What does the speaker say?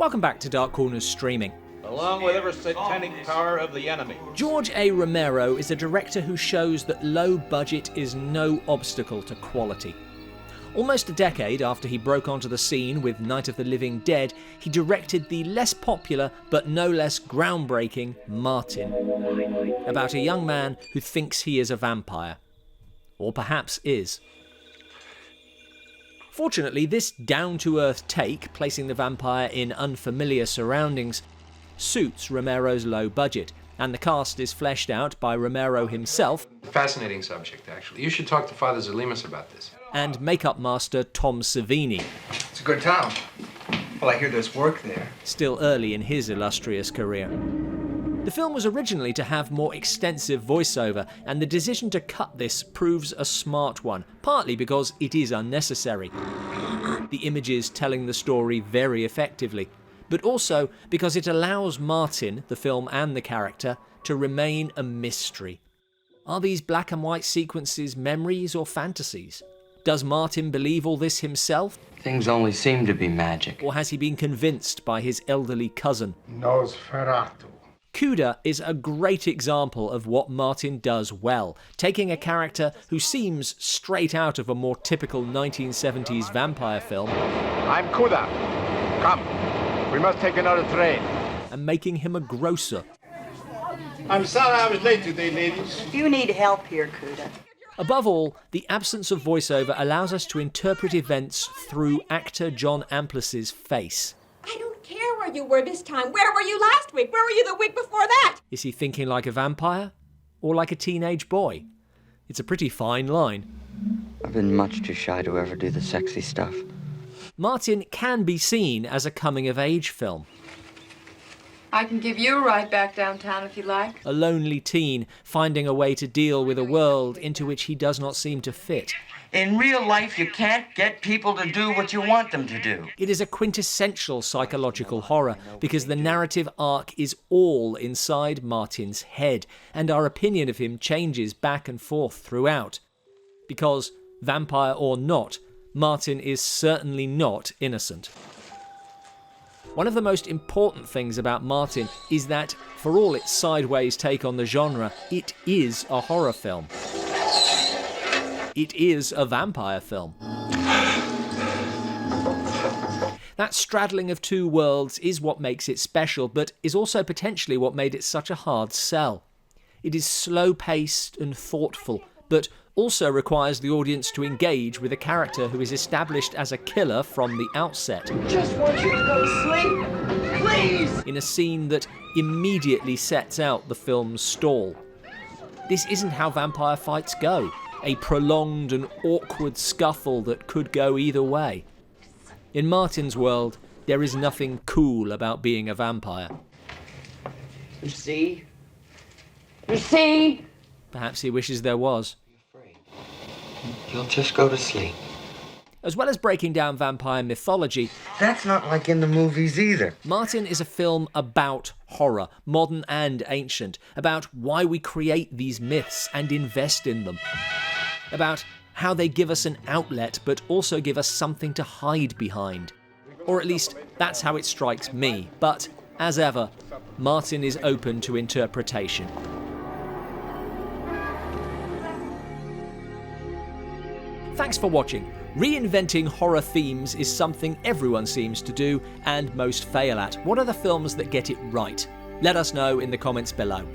Welcome back to Dark Corners Streaming. Along with every satanic power of the enemy. George A. Romero is a director who shows that low budget is no obstacle to quality. Almost a decade after he broke onto the scene with Night of the Living Dead, he directed the less popular but no less groundbreaking Martin, about a young man who thinks he is a vampire. Or perhaps is. Fortunately, this down-to-earth take, placing the vampire in unfamiliar surroundings, suits Romero's low budget, and the cast is fleshed out by Romero himself. Fascinating subject, actually. You should talk to Father Zalimas about this. And makeup master Tom Savini. It's a good town. Well, I hear there's work there. Still early in his illustrious career. The film was originally to have more extensive voiceover, and the decision to cut this proves a smart one, partly because it is unnecessary. The images telling the story very effectively, but also because it allows Martin, the film and the character, to remain a mystery. Are these black and white sequences memories or fantasies? Does Martin believe all this himself? Things only seem to be magic. Or has he been convinced by his elderly cousin? Nosferatu. Cuda is a great example of what Martin does well, taking a character who seems straight out of a more typical 1970s vampire film. I'm Cuda. Come, we must take another train. And making him a grocer. I'm sorry I was late today, ladies. You need help here, Cuda. Above all, the absence of voiceover allows us to interpret events through actor John Amplas's face. I don't care where you were this time. Where were you last week? Where were you the week before that? Is he thinking like a vampire? Or like a teenage boy? It's a pretty fine line. I've been much too shy to ever do the sexy stuff. Martin can be seen as a coming-of-age film. I can give you a ride back downtown if you like. A lonely teen finding a way to deal with a world into which he does not seem to fit. In real life, you can't get people to do what you want them to do. It is a quintessential psychological horror because the narrative arc is all inside Martin's head, and our opinion of him changes back and forth throughout. Because, vampire or not, Martin is certainly not innocent. One of the most important things about Martin is that, for all its sideways take on the genre, it is a horror film. It is a vampire film. That straddling of two worlds is what makes it special, but is also potentially what made it such a hard sell. It is slow-paced and thoughtful, but also requires the audience to engage with a character who is established as a killer from the outset. Just want you to go to sleep, please! In a scene that immediately sets out the film's stall. This isn't how vampire fights go. A prolonged and awkward scuffle that could go either way. In Martin's world, there is nothing cool about being a vampire. You see? You see? Perhaps he wishes there was. You'll just go to sleep. As well as breaking down vampire mythology, That's not like in the movies either. Martin is a film about horror, modern and ancient, about why we create these myths and invest in them, about how they give us an outlet but also give us something to hide behind. Or at least, that's how it strikes me. But, as ever, Martin is open to interpretation. Thanks for watching. Reinventing horror themes is something everyone seems to do and most fail at. What are the films that get it right? Let us know in the comments below.